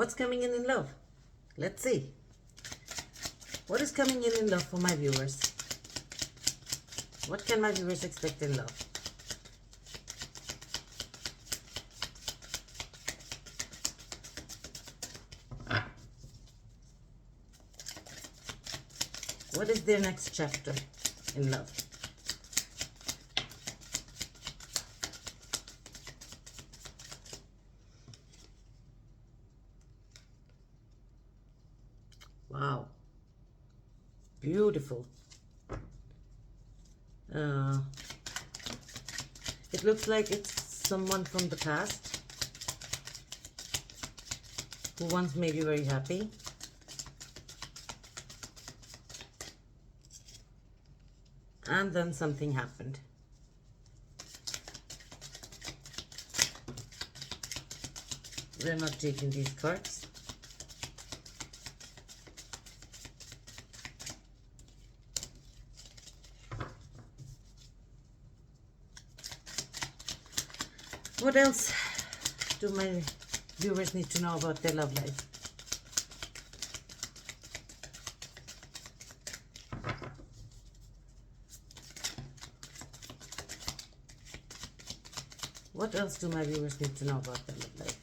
What's coming in love? Let's see. What is coming in love for my viewers? What can my viewers expect in love? What is their next chapter in love? Wow. Beautiful. It looks like it's someone from the past who once made you very happy. And then something happened. We're not taking these cards. What else do my viewers need to know about their love life? What else do my viewers need to know about their love life?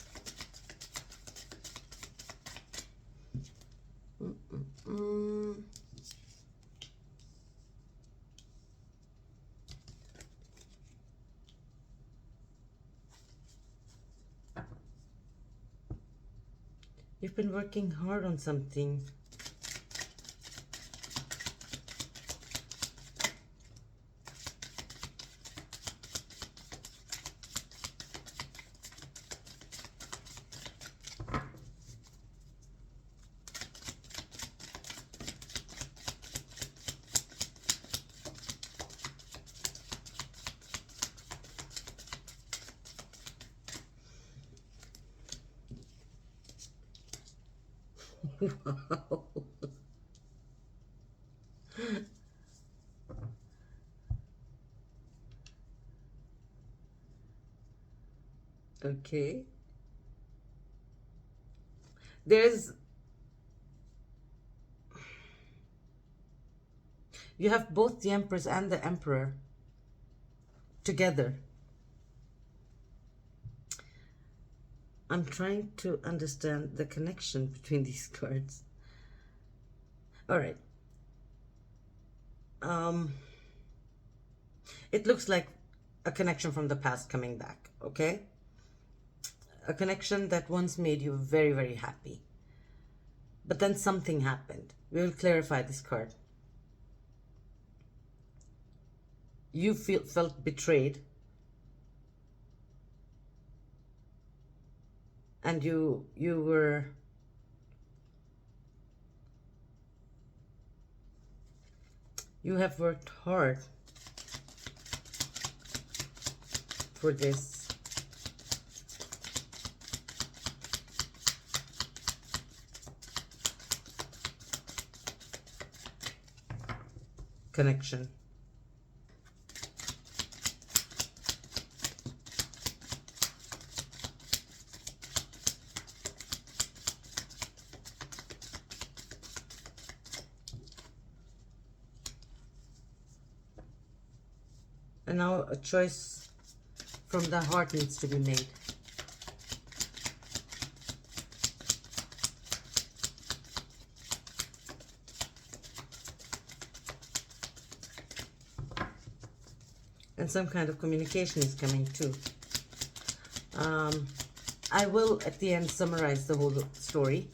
You've been working hard on something. Wow. Okay. You have both the Empress and the Emperor together. I'm trying to understand the connection between these cards. All right. It looks like a connection from the past coming back, okay? A connection that once made you very, very happy. But then something happened. We will clarify this card. You felt betrayed. And you have worked hard for this. Connection. And now a choice from the heart needs to be made. And some kind of communication is coming too. I will at the end summarize the whole story.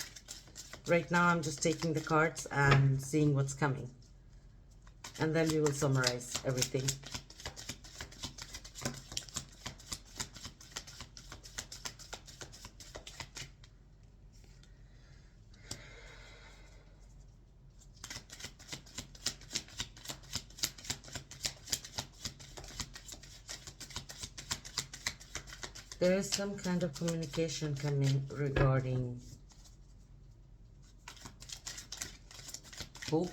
Right now I'm just taking the cards and seeing what's coming. And then we will summarize everything. There is some kind of communication coming regarding hope.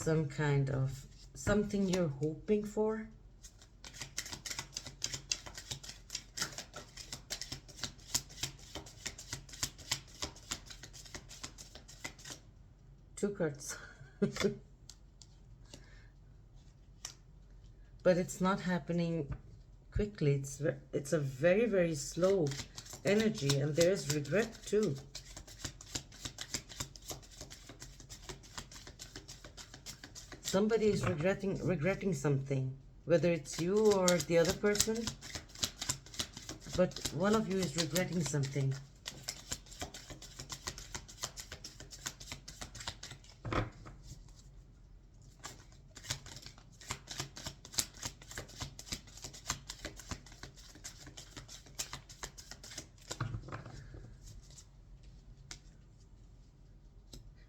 some kind of something you're hoping for. Two cards. But it's not happening quickly. It's a very, very slow energy, and there's regret too. Somebody is regretting something, whether it's you or the other person, but one of you is regretting something.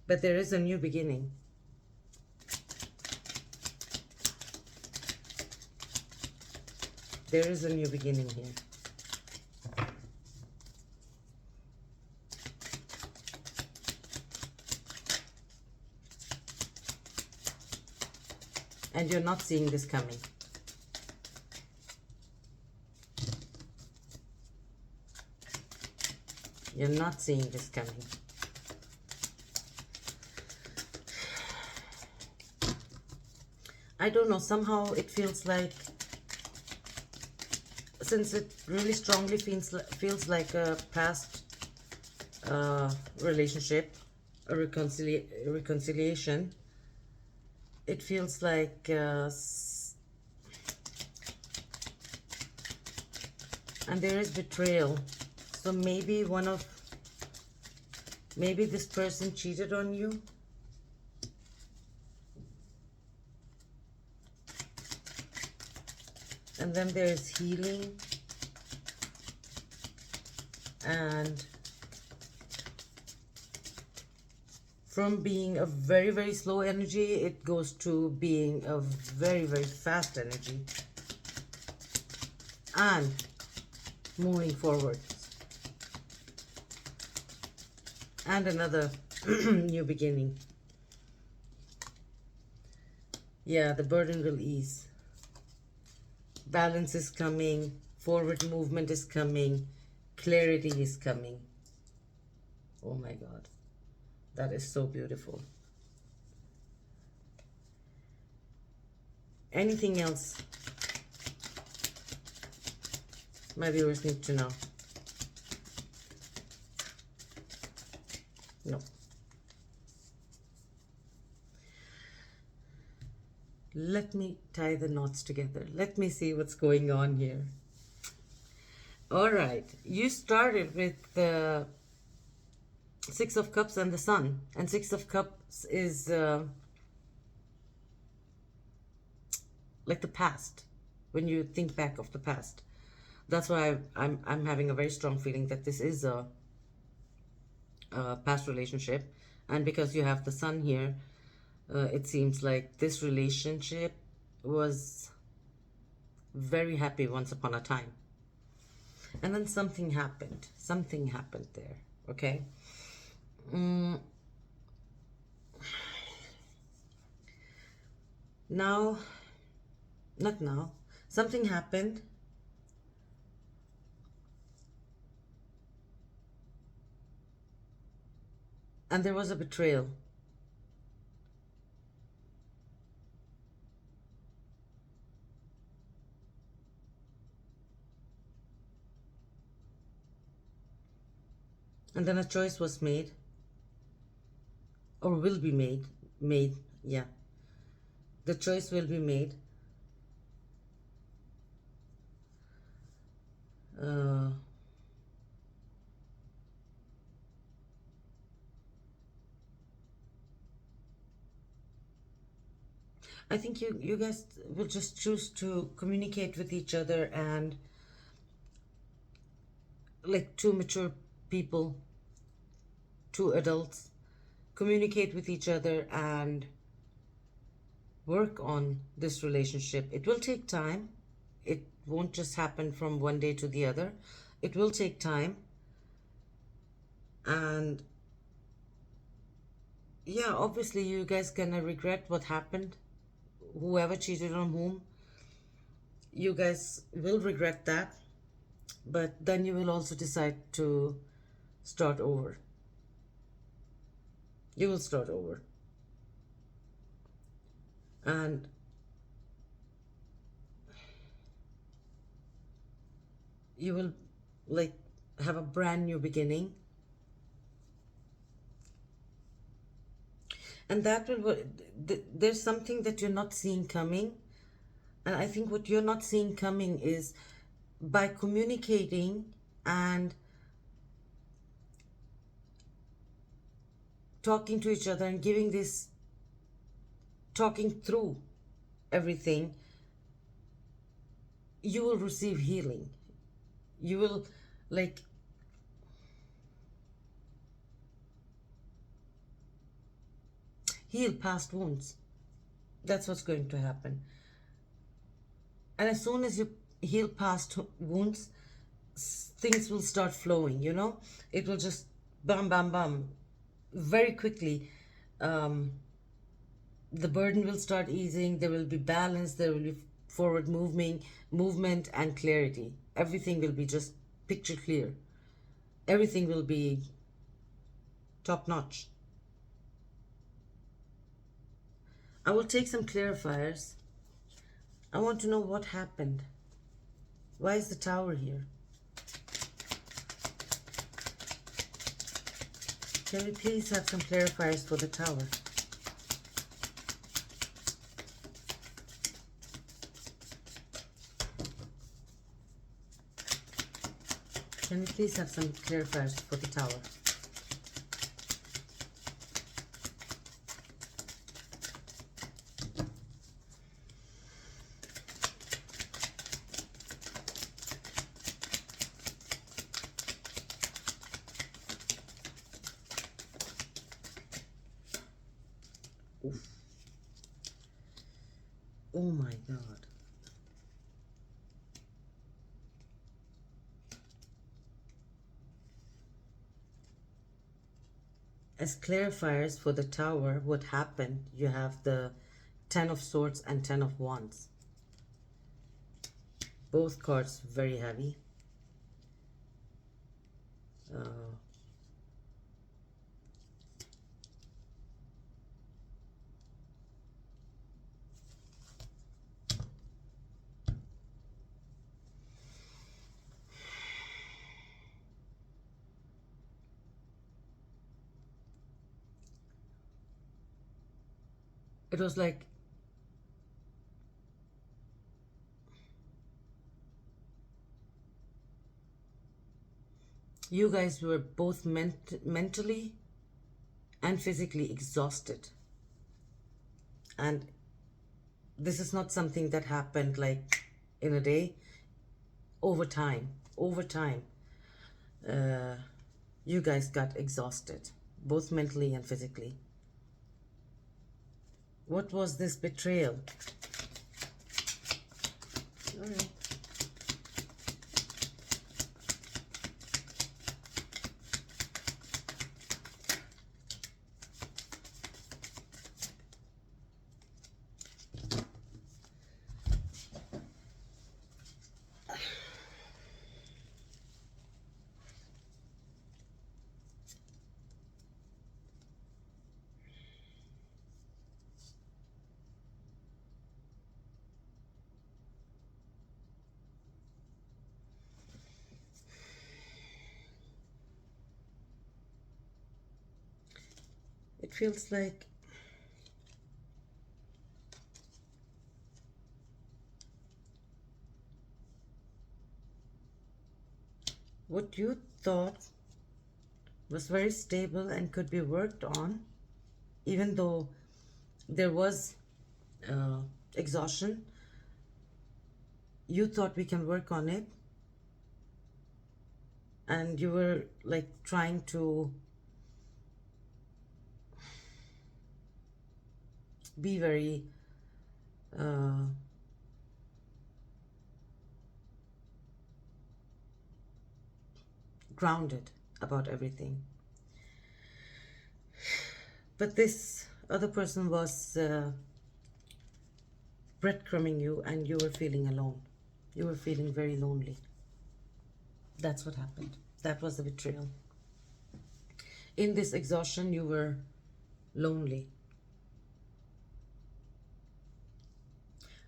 But there is a new beginning. There is a new beginning here. And you're not seeing this coming. You're not seeing this coming. I don't know, somehow it feels like, since it really strongly feels like a past relationship, a reconciliation, it feels like, and there is betrayal. So maybe maybe this person cheated on you. And then there's healing, and from being a very, very slow energy, it goes to being a very, very fast energy, and moving forward, and another new beginning. Yeah, the burden will ease. Balance is coming, forward movement is coming, clarity is coming. Oh my God, that is so beautiful. Anything else my viewers need to know? No. Let me tie the knots together. Let me see what's going on here. All right. You started with the Six of Cups and the Sun. And Six of Cups is like the past. When you think back of the past. That's why I'm having a very strong feeling that this is a past relationship. And because you have the Sun here, it seems like this relationship was very happy once upon a time. And then something happened. Something happened there. Okay? Now, not now. Something happened. And there was a betrayal. And then a choice was made, or will be made, yeah. The choice will be made. I think you guys will just choose to communicate with each other, and like two mature people, two adults, communicate with each other and work on this relationship. It will take time. It won't just happen from one day to the other. It will take time. And Yeah, obviously you guys gonna regret what happened. Whoever cheated on whom, you guys will regret that. But then you will also decide to start over. You will start over. And you will like have a brand new beginning. And that will, there's something that you're not seeing coming. And I think what you're not seeing coming is by communicating and talking to each other and giving this, talking through everything, you will receive healing. You will like heal past wounds. That's what's going to happen. And as soon as you heal past wounds, things will start flowing, you know? It will just bam, bam, bam, very quickly. Um, the burden will start easing, there will be balance, there will be forward movement and clarity. Everything will be just picture clear. Everything will be top notch. I will take some clarifiers. I want to know what happened. Why is the tower here? Can we please have some clarifiers for the tower? Can we please have some clarifiers for the tower? Oof. Oh my God. As clarifiers for the tower, what happened, you have the Ten of Swords and Ten of Wands. Both cards very heavy. Uh, it was like you guys were both mentally and physically exhausted. And this is not something that happened like in a day. Over time, uh, you guys got exhausted, both mentally and physically. What was this betrayal? All right. It feels like what you thought was very stable and could be worked on, even though there was uh, exhaustion, you thought we can work on it, and you were like trying to be very uh, grounded about everything. But this other person was breadcrumbing you, and you were feeling alone. You were feeling very lonely. That's what happened. That was the betrayal. In this exhaustion, you were lonely.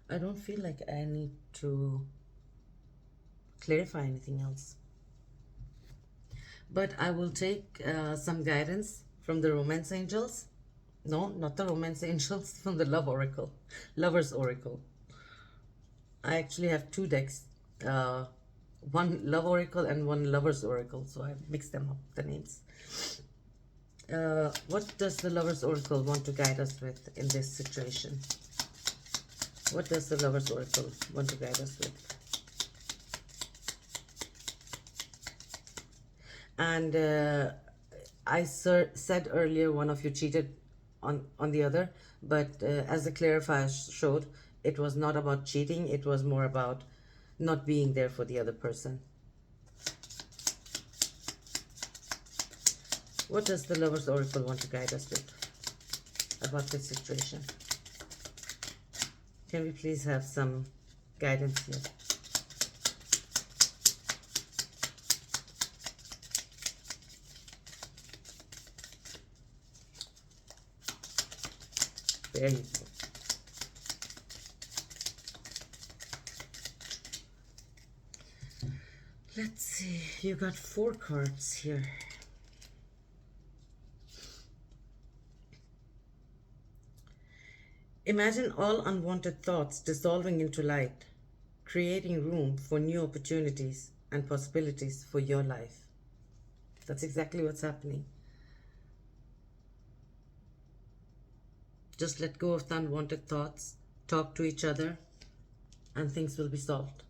I don't feel like I need to clarify anything else. But I will take some guidance from the romance angels. No, not the romance angels, from the love oracle, lover's oracle. I actually have two decks, uh, one love oracle and one lover's oracle, so I mixed them up, the names. What does the lover's oracle want to guide us with in this situation? What does the lover's oracle want to guide us with? And I said earlier one of you cheated on the other, but as the clarifier showed, it was not about cheating, it was more about not being there for the other person. What does the lover's oracle want to guide us with about this situation? Can we please have some guidance here? There you go. Let's see, you got 4 cards here. Imagine all unwanted thoughts dissolving into light, creating room for new opportunities and possibilities for your life. That's exactly what's happening. Just let go of the unwanted thoughts, talk to each other, and things will be solved.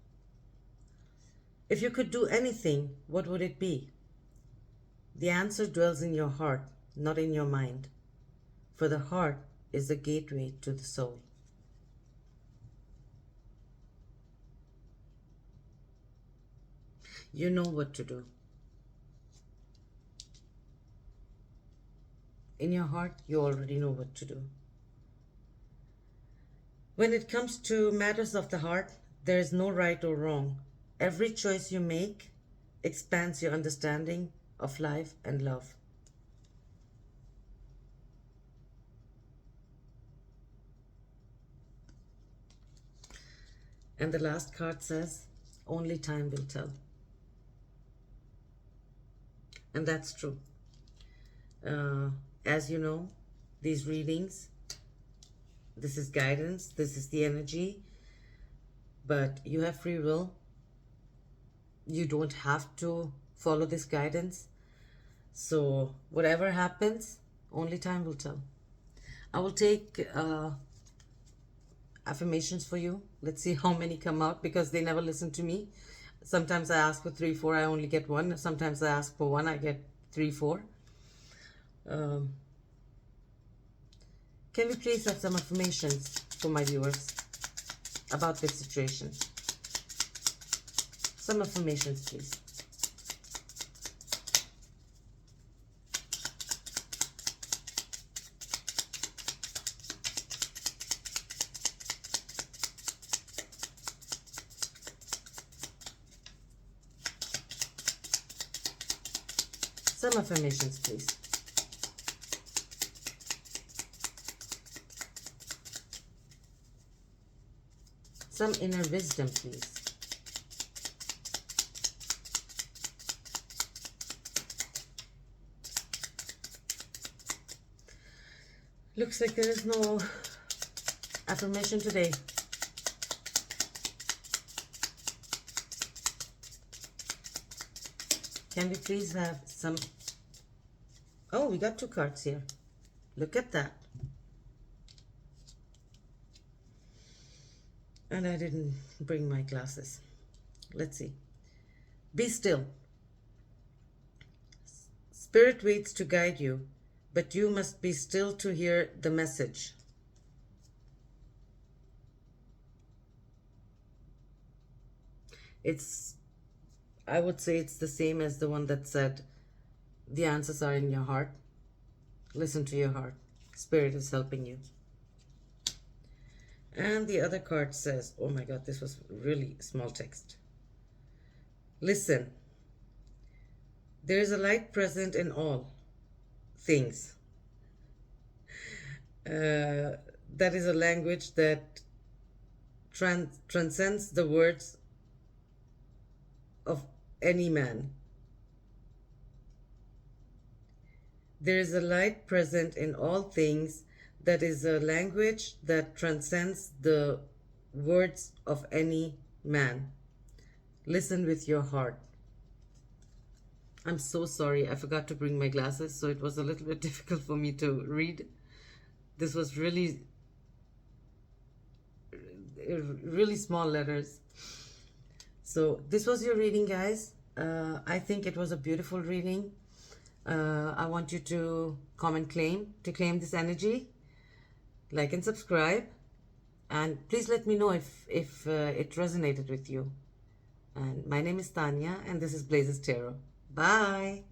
If you could do anything, what would it be? The answer dwells in your heart, not in your mind. For the heart is the gateway to the soul. You know what to do. In your heart, you already know what to do. When it comes to matters of the heart, there is no right or wrong. Every choice you make expands your understanding of life and love. And the last card says, only time will tell. And that's true. As you know, these readings, this is guidance, this is the energy, but you have free will. You don't have to follow this guidance. So whatever happens, only time will tell. I will take affirmations for you. Let's see how many come out, because they never listen to me. Sometimes I ask for 3, 4, I only get 1. Sometimes I ask for 1, I get 3, 4. Can we please have some affirmations for my viewers about this situation? Some affirmations, please. Some affirmations, please. Some inner wisdom, please. Looks like there is no affirmation today. Can we please have some... Oh, we got 2 cards here. Look at that. And I didn't bring my glasses. Let's see. Be still. Spirit waits to guide you, but you must be still to hear the message. I would say it's the same as the one that said, the answers are in your heart. Listen to your heart. Spirit is helping you. And the other card says, oh my God, this was really small text. Listen, there is a light present in all things. That is a language that transcends the words of any man. There is a light present in all things that is a language that transcends the words of any man. Listen with your heart. I'm so sorry, I forgot to bring my glasses, so it was a little bit difficult for me to read. This was really small letters. So this was your reading, guys. I think it was a beautiful reading. I want you to comment claim this energy, like and subscribe, and please let me know if it resonated with you. And my name is Tanya, and this is Blazes Tarot. Bye.